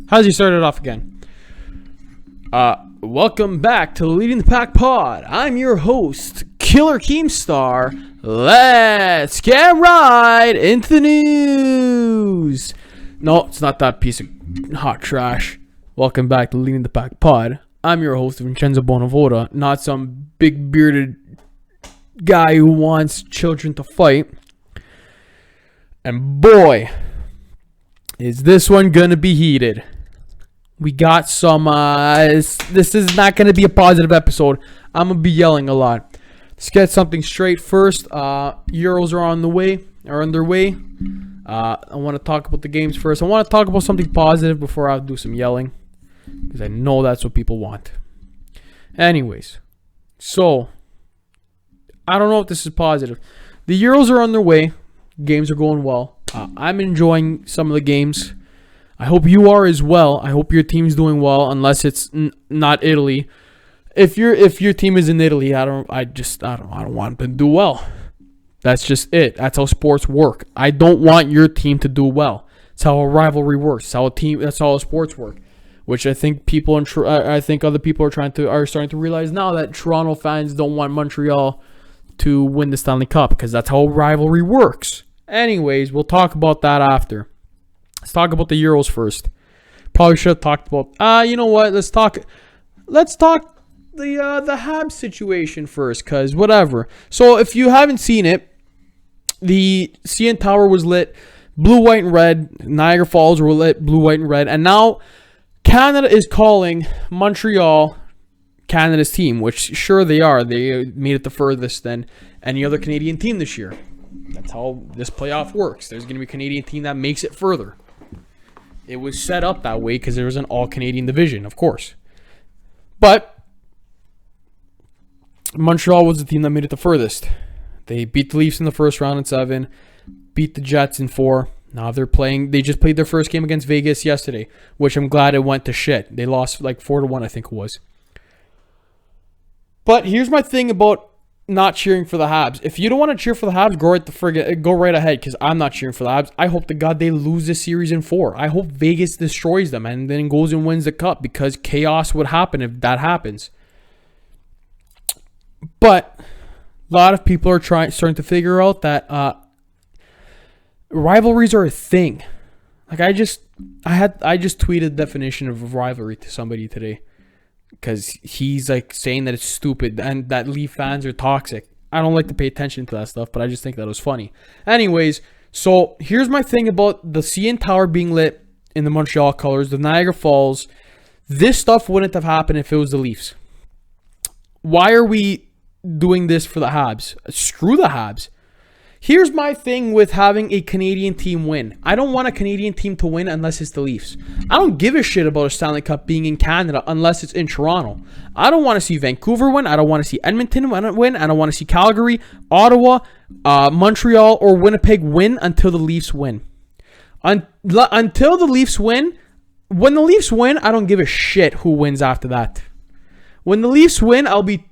How's he started off again? Welcome back to the Leading the Pack Pod. I'm your host, Killer Keemstar. Let's get right into the news. No, it's not that piece of hot trash. Welcome back to Leading the Pack Pod. I'm your host, Vincenzo Bonavoda, not some big bearded guy who wants children to fight. And boy, is this one gonna be heated. We got some, this is not going to be a positive episode. I'm going to be yelling a lot. Let's get something straight first. Euros are on their way. I want to talk about the games first. I want to talk about something positive before I do some yelling, because I know that's what people want. Anyways, so, I don't know if this is positive. The Euros are on their way. Games are going well. I'm enjoying some of the games. I hope you are as well. I hope your team's doing well, unless it's not Italy. If your team is in Italy, I don't want them to do well. That's just it. That's how sports work. I don't want your team to do well. It's how a rivalry works. That's how sports work. Which I think other people are starting to realize now, that Toronto fans don't want Montreal to win the Stanley Cup, because that's how a rivalry works. Anyways, we'll talk about that after. Let's talk about the Euros first. Probably should have talked about. You know what? Let's talk the Habs situation first, cause whatever. So if you haven't seen it, the CN Tower was lit blue, white, and red. Niagara Falls were lit blue, white, and red. And now Canada is calling Montreal Canada's team, which sure they are. They made it the furthest than any other Canadian team this year. That's how this playoff works. There's going to be a Canadian team that makes it further. It was set up that way because there was an all-Canadian division, of course. But Montreal was the team that made it the furthest. They beat the Leafs in the first round in 7, beat the Jets in 4. Now they just played their first game against Vegas yesterday, which I'm glad it went to shit. They lost like 4-1, I think it was. But here's my thing about not cheering for the Habs. If you don't want to cheer for the Habs, go right ahead, because I'm not cheering for the Habs. I hope to God they lose this series in 4. I hope Vegas destroys them and then goes and wins the cup, because chaos would happen if that happens. But a lot of people are starting to figure out that rivalries are a thing. Like I just tweeted the definition of a rivalry to somebody today, because he's like saying that it's stupid and that Leaf fans are toxic. I don't like to pay attention to that stuff, but I just think that was funny. Anyways, so here's my thing about the CN Tower being lit in the Montreal colors, the Niagara Falls. This stuff wouldn't have happened if it was the Leafs. Why are we doing this for the Habs? Screw the Habs. Here's my thing with having a Canadian team win. I don't want a Canadian team to win unless it's the Leafs. I don't give a shit about a Stanley Cup being in Canada unless it's in Toronto. I don't want to see Vancouver win. I don't want to see Edmonton win. I don't want to see Calgary, Ottawa, Montreal, or Winnipeg win until the Leafs win. Until the Leafs win. When the Leafs win, I don't give a shit who wins after that. When the Leafs win, I'll be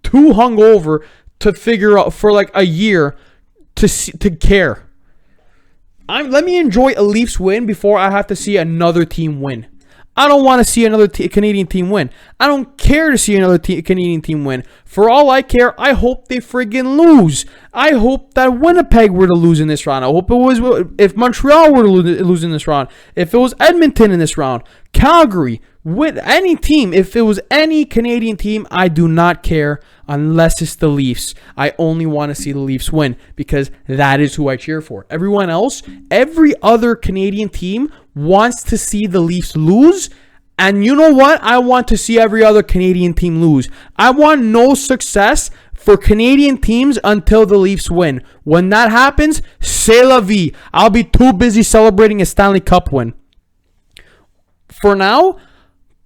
too hungover to figure out for like a year to care. Let me enjoy a Leafs win before I have to see another team win. I don't want to see another Canadian team win. I don't care to see another Canadian team win. For all I care, I hope they friggin' lose. I hope that Winnipeg were to lose in this round. I hope it was if Montreal were to lose in this round. If it was Edmonton in this round, Calgary, with any team, if it was any Canadian team, I do not care unless it's the Leafs. I only want to see the Leafs win, because that is who I cheer for. Everyone else, every other Canadian team wants to see the Leafs lose. And you know what? I want to see every other Canadian team lose. I want no success for Canadian teams until the Leafs win. When that happens, c'est la vie. I'll be too busy celebrating a Stanley Cup win. For now,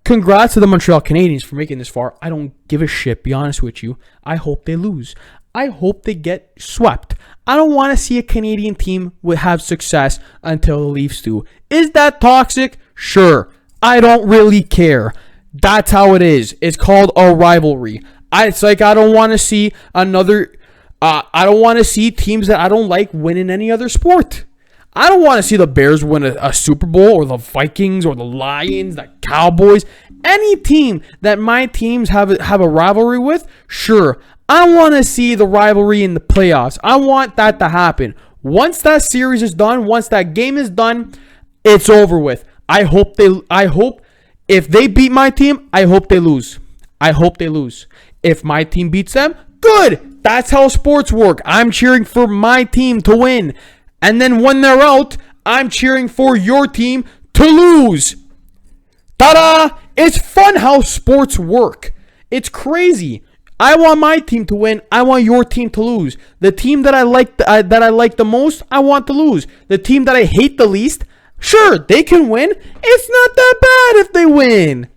congrats to the Montreal Canadiens for making this far. I don't give a shit, be honest with you. I hope they lose. I hope they get swept. I don't want to see a Canadian team have success until the Leafs do. Is that toxic? Sure. I don't really care. That's how it is. It's called a rivalry. It's like I don't want to see another... I don't want to see teams that I don't like win in any other sport. I don't want to see the Bears win a Super Bowl, or the Vikings, or the Lions, the Cowboys. Any team that my teams have a rivalry with, sure. I want to see the rivalry in the playoffs. I want that to happen. Once that series is done, once that game is done, it's over with. I hope if they beat my team, I hope they lose. I hope they lose. If my team beats them, good. That's how sports work. I'm cheering for my team to win. And then when they're out, I'm cheering for your team to lose. Ta-da! It's fun how sports work. It's crazy. I want my team to win. I want your team to lose. The team that I like the most, I want to lose. The team that I hate the least, sure, they can win. It's not that bad if they win.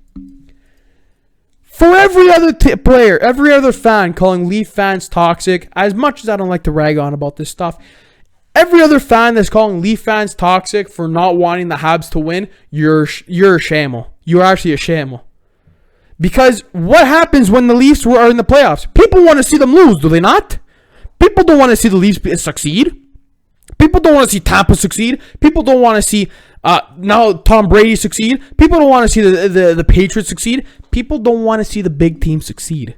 For every other player, every other fan calling Leaf fans toxic, as much as I don't like to rag on about this stuff, every other fan that's calling Leaf fans toxic for not wanting the Habs to win, you're a shamo. You're actually a shamo. Because what happens when the Leafs are in the playoffs? People want to see them lose, do they not? People don't want to see the Leafs succeed. People don't want to see Tampa succeed. People don't want to see now Tom Brady succeed. People don't want to see the Patriots succeed. People don't want to see the big team succeed.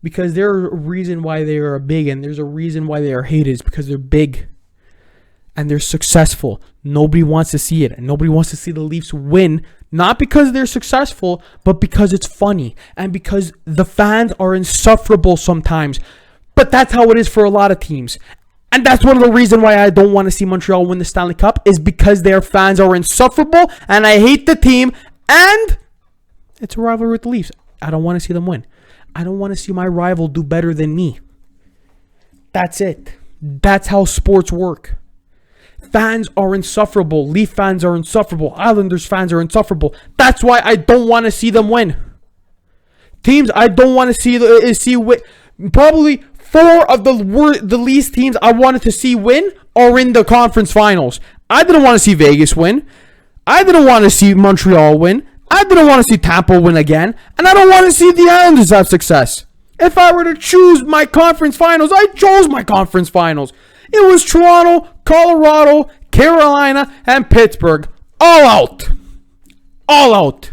Because there's a reason why they are big, and there's a reason why they are hated. It's because they're big. And they're successful. Nobody wants to see it. And nobody wants to see the Leafs win. Not because they're successful, but because it's funny. And because the fans are insufferable sometimes. But that's how it is for a lot of teams. And that's one of the reasons why I don't want to see Montreal win the Stanley Cup, is because their fans are insufferable. And I hate the team. And it's a rivalry with the Leafs. I don't want to see them win. I don't want to see my rival do better than me. That's it. That's how sports work. Fans are insufferable. Leaf fans are insufferable. Islanders fans are insufferable. That's why I don't want to see them win. Teams I don't want to see win. Probably 4 of the least teams I wanted to see win are in the conference finals. I didn't want to see Vegas win. I didn't want to see Montreal win. I didn't want to see Tampa win again. And I don't want to see the Islanders have success. If I were to choose my conference finals, I chose my conference finals. It was Toronto, Colorado, Carolina, and Pittsburgh. All out. All out.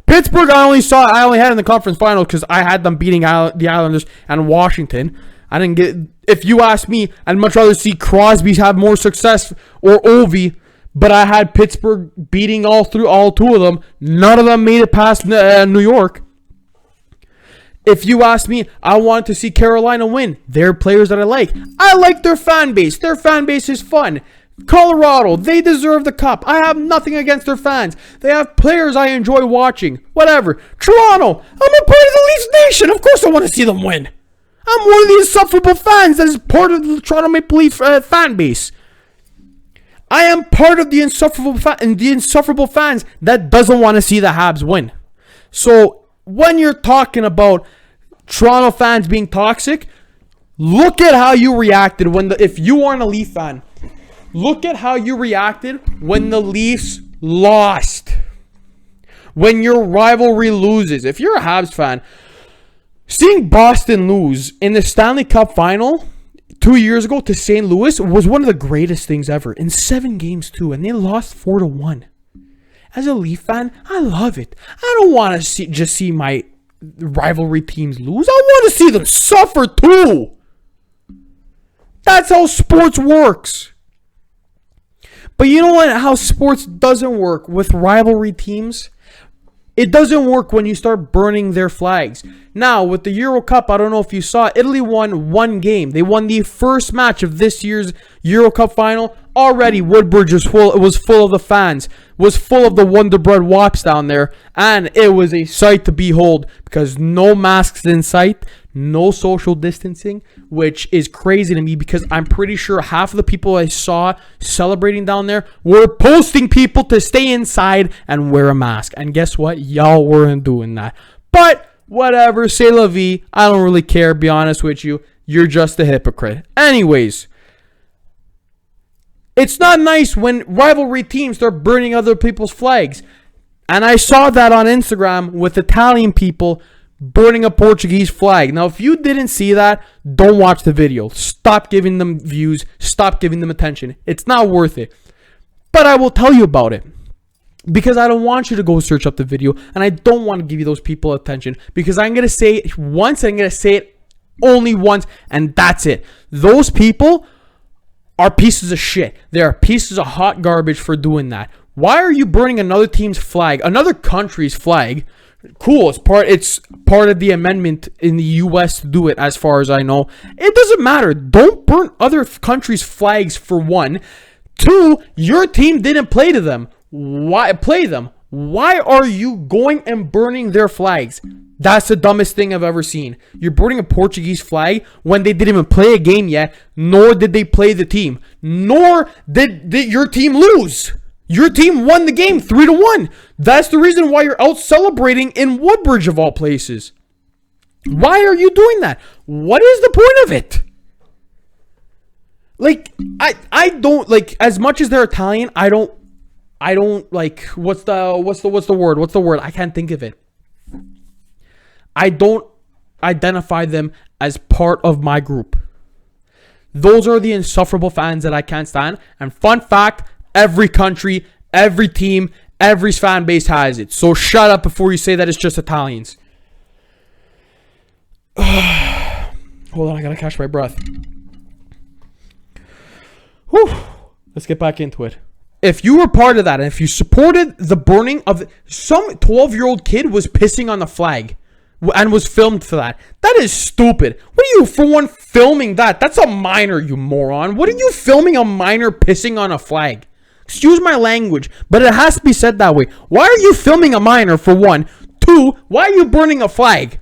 Pittsburgh I only had in the conference finals because I had them beating the Islanders and Washington. I didn't get, if you ask me, I'd much rather see Crosby have more success or Ovi, but I had Pittsburgh beating all 2 of them. None of them made it past New York. If you ask me, I want to see Carolina win. They're players that I like. I like their fan base. Their fan base is fun. Colorado, they deserve the cup. I have nothing against their fans. They have players I enjoy watching. Whatever. Toronto, I'm a part of the Leafs Nation. Of course I want to see them win. I'm one of the insufferable fans that is part of the Toronto Maple Leaf fan base. I am part of the insufferable fans that doesn't want to see the Habs win. So when you're talking about Toronto fans being toxic, look at how you reacted if you aren't a Leaf fan. Look at how you reacted when the Leafs lost. When your rivalry loses. If you're a Habs fan, seeing Boston lose in the Stanley Cup final 2 years ago to St. Louis was one of the greatest things ever. In 7 games too, and they lost 4-1. As a Leaf fan, I love it. I don't want to just see my rivalry teams lose. I want to see them suffer too. That's how sports works. But you know what? How sports doesn't work with rivalry teams? It doesn't work when you start burning their flags. Now, with the Euro Cup, I don't know if you saw, Italy won 1 game. They won the first match of this year's Euro Cup final. Already, Woodbridge was full of the fans, was full of the Wonder Bread Wops down there, and it was a sight to behold because no masks in sight, no social distancing, which is crazy to me because I'm pretty sure half of the people I saw celebrating down there were posting people to stay inside and wear a mask. And guess what? Y'all weren't doing that. But whatever, c'est la vie. I don't really care, be honest with you. You're just a hypocrite. Anyways, it's not nice when rivalry teams start burning other people's flags. And I saw that on Instagram with Italian people burning a Portuguese flag. Now, if you didn't see that, don't watch the video. Stop giving them views. Stop giving them attention. It's not worth it. But I will tell you about it. Because I don't want you to go search up the video. And I don't want to give you those people attention. Because I'm going to say it once. And I'm going to say it only once. And that's it. Those people are pieces of shit. They are pieces of hot garbage for doing that. Why are you burning another team's flag? Another country's flag? Cool. It's part of the amendment in the U.S. to do it, as far as I know. It doesn't matter. Don't burn other countries' flags, for one. Two, your team didn't play to them. Why play them? Why are you going and burning their flags? That's the dumbest thing I've ever seen. You're burning a Portuguese flag when they didn't even play a game yet, nor did they play the team, nor did your team lose. Your team won the game 3-1. That's the reason why you're out celebrating in Woodbridge, of all places. Why are you doing that? What is the point of it? Like, I don't, like, as much as they're Italian, I don't like, what's the word? I can't think of it. I don't identify them as part of my group. Those are the insufferable fans that I can't stand. And fun fact, every country, every team, every fan base has it. So shut up before you say that it's just Italians. Hold on, I gotta catch my breath. Whew. Let's get back into it. If you were part of that, and if you supported the burning of some 12-year-old kid was pissing on the flag and was filmed for that, that is stupid. What are you, for one, filming that? That's a minor, you moron. What are you filming a minor pissing on a flag? Excuse my language, but it has to be said that way. Why are you filming a minor, for one? Two, why are you burning a flag?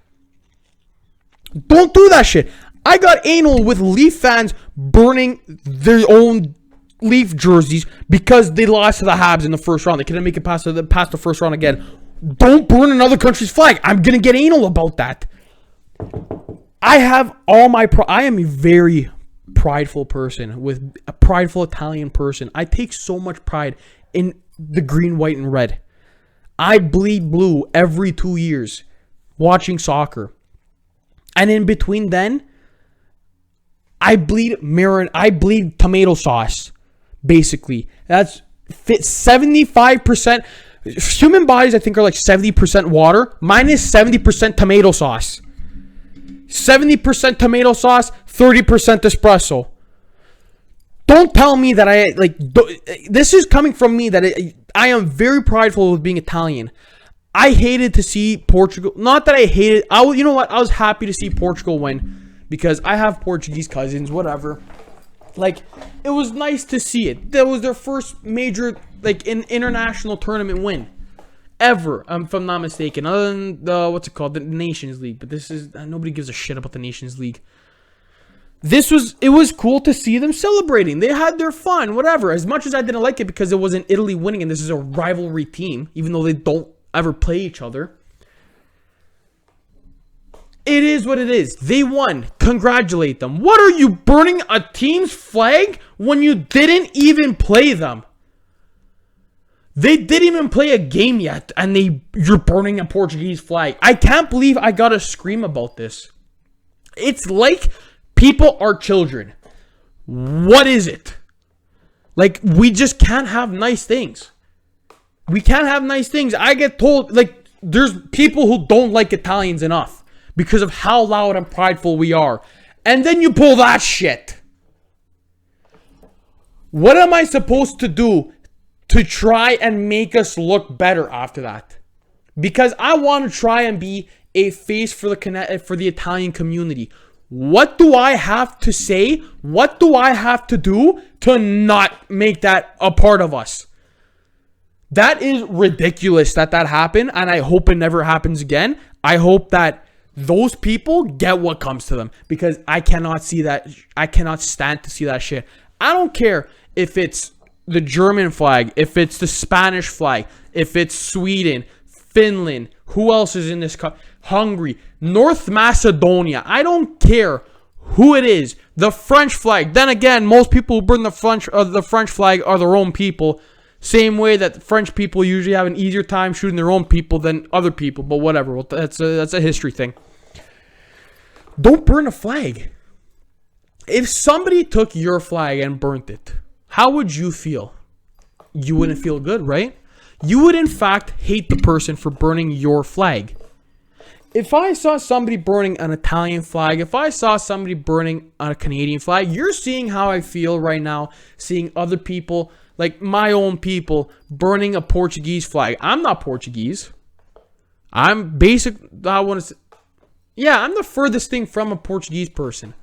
Don't do that shit. I got anal with Leaf fans burning their own Leaf jerseys because they lost to the Habs in the first round. They couldn't make it past the first round again. Don't burn another country's flag. I'm gonna get anal about that. I have all my I am a very prideful person, with a prideful Italian person. I take so much pride in the green, white, and red. I bleed blue every 2 years watching soccer. And in between then, I bleed tomato sauce. Basically, that's fit 75%. Human bodies, I think, are like 70% water. Mine is 70% tomato sauce. 70% tomato sauce, 30% espresso. Don't tell me that this is coming from me, that I am very prideful with being Italian. I hated to see Portugal. Not that I hated. You know what? I was happy to see Portugal win because I have Portuguese cousins. Whatever. Like, it was nice to see it. That was their first major, like, international tournament win ever, if I'm not mistaken. Other than the Nations League. But this is, nobody gives a shit about the Nations League. It was cool to see them celebrating. They had their fun, whatever. As much as I didn't like it because it wasn't Italy winning and this is a rivalry team, even though they don't ever play each other. It is what it is. They won. Congratulate them. What are you burning a team's flag when you didn't even play them? They didn't even play a game yet, and you're burning a Portuguese flag. I can't believe I gotta scream about this. It's like people are children. What is it? Like, we just can't have nice things. We can't have nice things. I get told, like, there's people who don't like Italians enough because of how loud and prideful we are. And then you pull that shit. What am I supposed to do to try and make us look better after that? Because I want to try and be a face for the Italian community. What do I have to say? What do I have to do to not make that a part of us? That is ridiculous that happened, and I hope it never happens again. I hope that those people get what comes to them, because I cannot see that. I cannot stand to see that shit. I don't care if it's the German flag, if it's the Spanish flag, if it's Sweden, Finland, who else is in this country? Hungary, North Macedonia. I don't care who it is. The French flag. Then again, most people who burn the French flag are their own people. Same way that French people usually have an easier time shooting their own people than other people, but whatever. Well, that's a history thing. Don't burn a flag. If somebody took your flag and burnt it, how would you feel? You wouldn't feel good, right? You would, in fact, hate the person for burning your flag. If I saw somebody burning an Italian flag, if I saw somebody burning a Canadian flag, you're seeing how I feel right now, seeing other people, like my own people, burning a Portuguese flag. I'm not Portuguese. I'm basic. I want to say, yeah, I'm the furthest thing from a Portuguese person.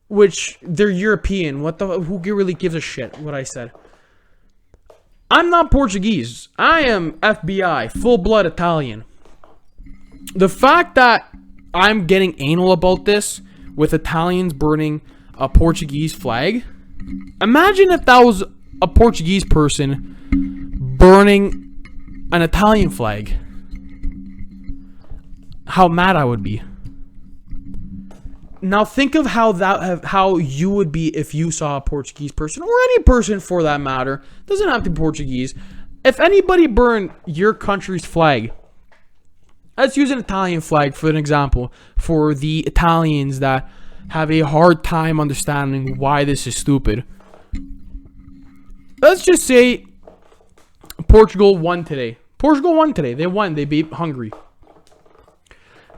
Which, they're European. Who really gives a shit what I said? I'm not Portuguese. I am FBI, full-blood Italian. The fact that I'm getting anal about this with Italians burning a Portuguese flag. Imagine if that was a Portuguese person burning an Italian flag. How mad I would be. Now think of how you would be if you saw a Portuguese person, or any person for that matter. Doesn't have to be Portuguese. If anybody burned your country's flag, let's use an Italian flag for an example, for the Italians that have a hard time understanding why this is stupid. Let's just say Portugal won today. They won. They beat Hungary.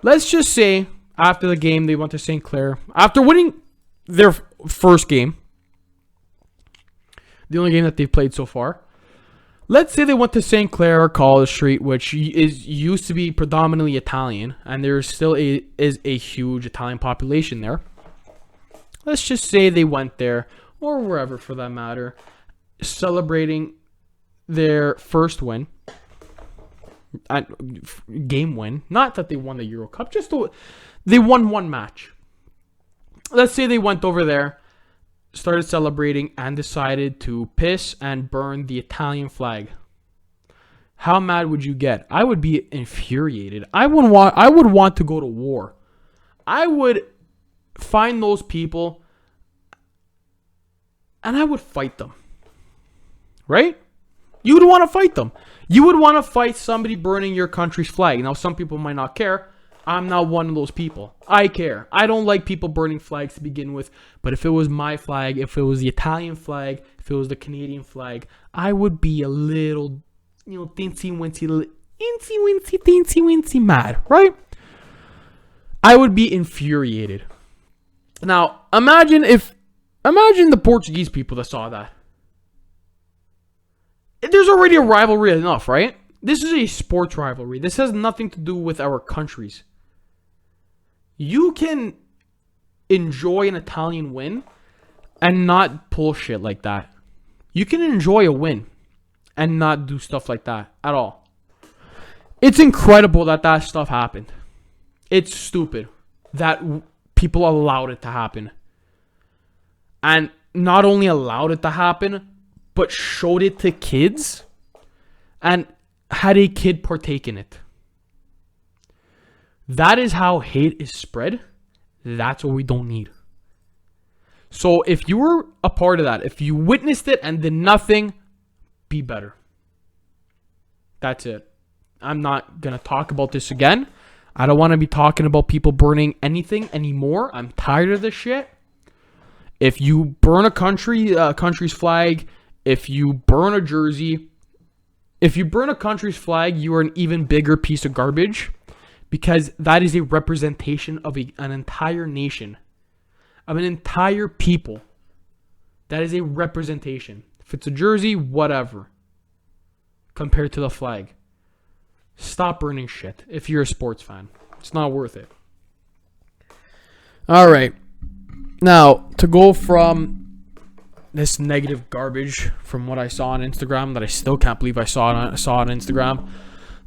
Let's just say after the game, they went to St. Clair. After winning their first game, the only game that they've played so far, let's say they went to St. Clair or College Street, which used to be predominantly Italian, and there still is a huge Italian population there. Let's just say they went there, or wherever for that matter, celebrating their first win. Game win. Not that they won the Euro Cup, just they won one match. Let's say they went over there, started celebrating, and decided to piss and burn the Italian flag. How mad would you get? I would be infuriated. I would want to go to war. I would find those people and I would fight them. Right? You would want to fight them. You would want to fight somebody burning your country's flag. Now, some people might not care. I'm not one of those people. I care. I don't like people burning flags to begin with. But if it was my flag, if it was the Italian flag, if it was the Canadian flag, I would be a little, teensy wincy mad, right? I would be infuriated. Now, imagine the Portuguese people that saw that. There's already a rivalry enough, right? This is a sports rivalry. This has nothing to do with our countries. You can enjoy an Italian win and not pull shit like that. You can enjoy a win and not do stuff like that at all. It's incredible that stuff happened. It's stupid that people allowed it to happen. And not only allowed it to happen, but showed it to kids and had a kid partake in it. That is how hate is spread. That's what we don't need. So if you were a part of that, if you witnessed it and did nothing, be better. That's it. I'm not going to talk about this again. I don't want to be talking about people burning anything anymore. I'm tired of this shit. If you burn a country's flag, if you burn a jersey, if you burn a country's flag, you are an even bigger piece of garbage, because that is a representation of an entire nation, of an entire people. That is a representation. If it's a jersey, whatever, compared to the flag. Stop burning shit if you're a sports fan. It's not worth it. All right. Now, to go from this negative garbage from what I saw on Instagram that I still can't believe I saw on Instagram,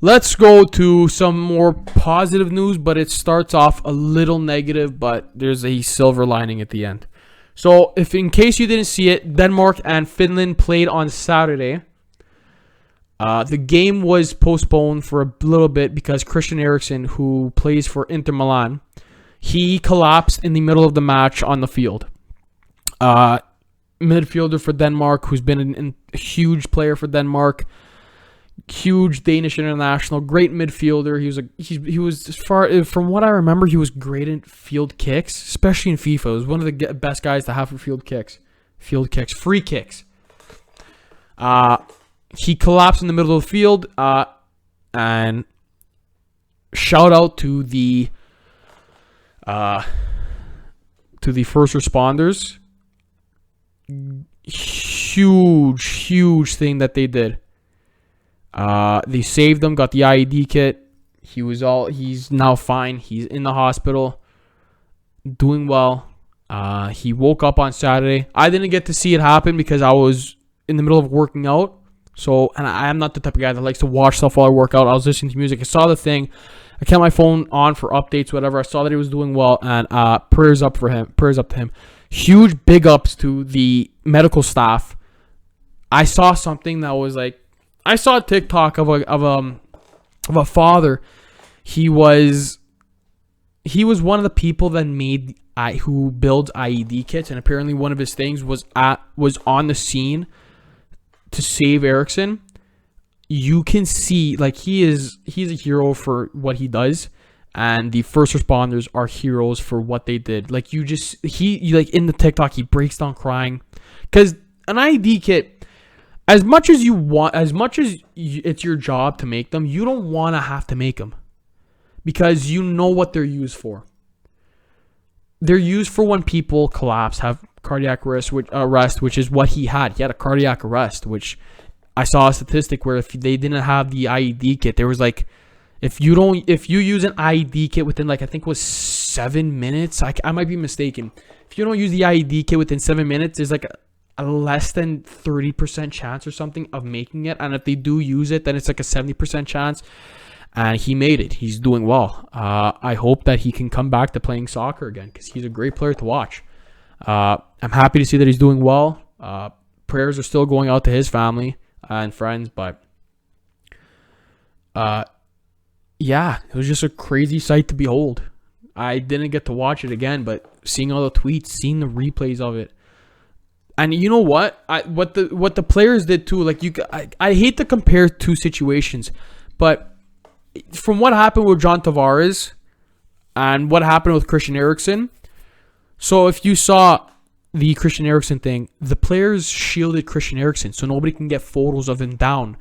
let's go to some more positive news, but it starts off a little negative, but there's a silver lining at the end. So, if in case you didn't see it, Denmark and Finland played on Saturday. The game was postponed for a little bit because Christian Eriksen, who plays for Inter Milan, he collapsed in the middle of the match on the field. midfielder for Denmark, who's been a huge player for Denmark. Huge Danish international, great midfielder. He was, as far from what I remember, he was great in field kicks, especially in FIFA. He was one of the best guys to have for free kicks. He collapsed in the middle of the field, and shout out to the first responders. Huge thing that they did. They saved him, got the IED kit. He's now fine. He's in the hospital, doing well. He woke up on Saturday. I didn't get to see it happen because I was in the middle of working out. So, and I am not the type of guy that likes to watch stuff while I work out. I was listening to music. I saw the thing. I kept my phone on for updates, whatever. I saw that he was doing well, and prayers up for him. Prayers up to him. Huge big ups to the medical staff. I saw something that was like, I saw a TikTok of a father. He was one of the people that who builds IED kits, and apparently one of his things was on the scene to save Eriksson. You can see, like, he's a hero for what he does, and the first responders are heroes for what they did. Like, in the TikTok, he breaks down crying because an IED kit, as much as it's your job to make them, you don't want to have to make them because you know what they're used for. They're used for when people collapse, have cardiac arrest, which is what he had. He had a cardiac arrest, which I saw a statistic where if they didn't have the IED kit, there was like, if you use an IED kit within, like, I think it was 7 minutes, I might be mistaken. If you don't use the IED kit within 7 minutes, there's like a less than 30% chance or something of making it. And if they do use it, then it's like a 70% chance. And he made it. He's doing well. I hope that he can come back to playing soccer again because he's a great player to watch. I'm happy to see that he's doing well. Prayers are still going out to his family and friends. But yeah, it was just a crazy sight to behold. I didn't get to watch it again, but seeing all the tweets, seeing the replays of it. And you know what? What the players did too. Like, I hate to compare two situations, but from what happened with John Tavares and what happened with Christian Eriksen. So if you saw the Christian Eriksen thing, the players shielded Christian Eriksen so nobody can get photos of him down,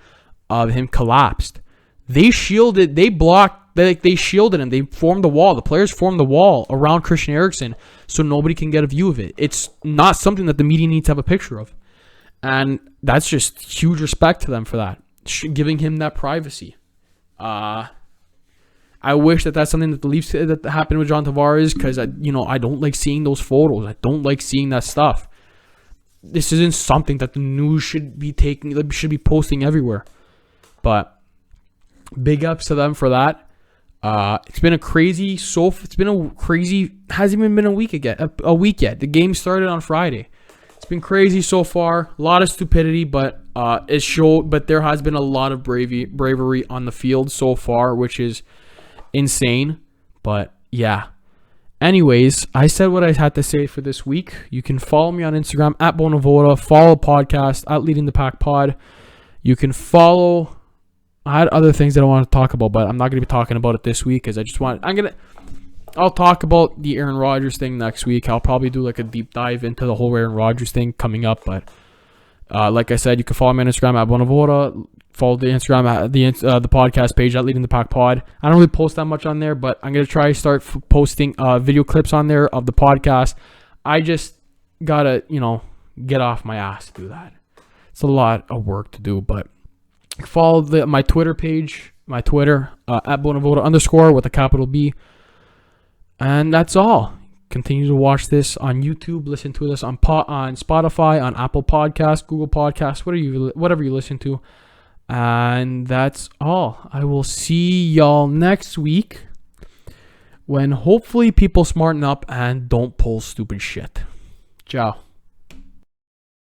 of him collapsed. They shielded him. They formed a wall. The players formed the wall around Christian Eriksen so nobody can get a view of it. It's not something that the media needs to have a picture of. And that's just huge respect to them for that, giving him that privacy. I wish that's something that the Leafs that happened with John Tavares, because I don't like seeing those photos. I don't like seeing that stuff. This isn't something that the news should be posting everywhere. But big ups to them for that. It's been hasn't even been a week yet. The game started on Friday. It's been crazy so far. A lot of stupidity, but there has been a lot of bravery on the field so far, which is insane. But yeah. Anyways, I said what I had to say for this week. You can follow me on Instagram at Bonavoda. Follow podcast at Leading the Pack Pod. You can follow. I had other things that I want to talk about, but I'm not going to be talking about it this week because I'll talk about the Aaron Rodgers thing next week. I'll probably do like a deep dive into the whole Aaron Rodgers thing coming up. But like I said, you can follow me on Instagram at Bonavoda. Follow the Instagram at the podcast page at Leading the Pack Pod. I don't really post that much on there, but I'm going to try to start posting video clips on there of the podcast. I just got to, get off my ass to do that. It's a lot of work to do, but follow my Twitter page, at Bonavoda_ with a capital B. And that's all. Continue to watch this on YouTube. Listen to this on Spotify, on Apple Podcasts, Google Podcasts, whatever you listen to. And that's all. I will see y'all next week when hopefully people smarten up and don't pull stupid shit. Ciao.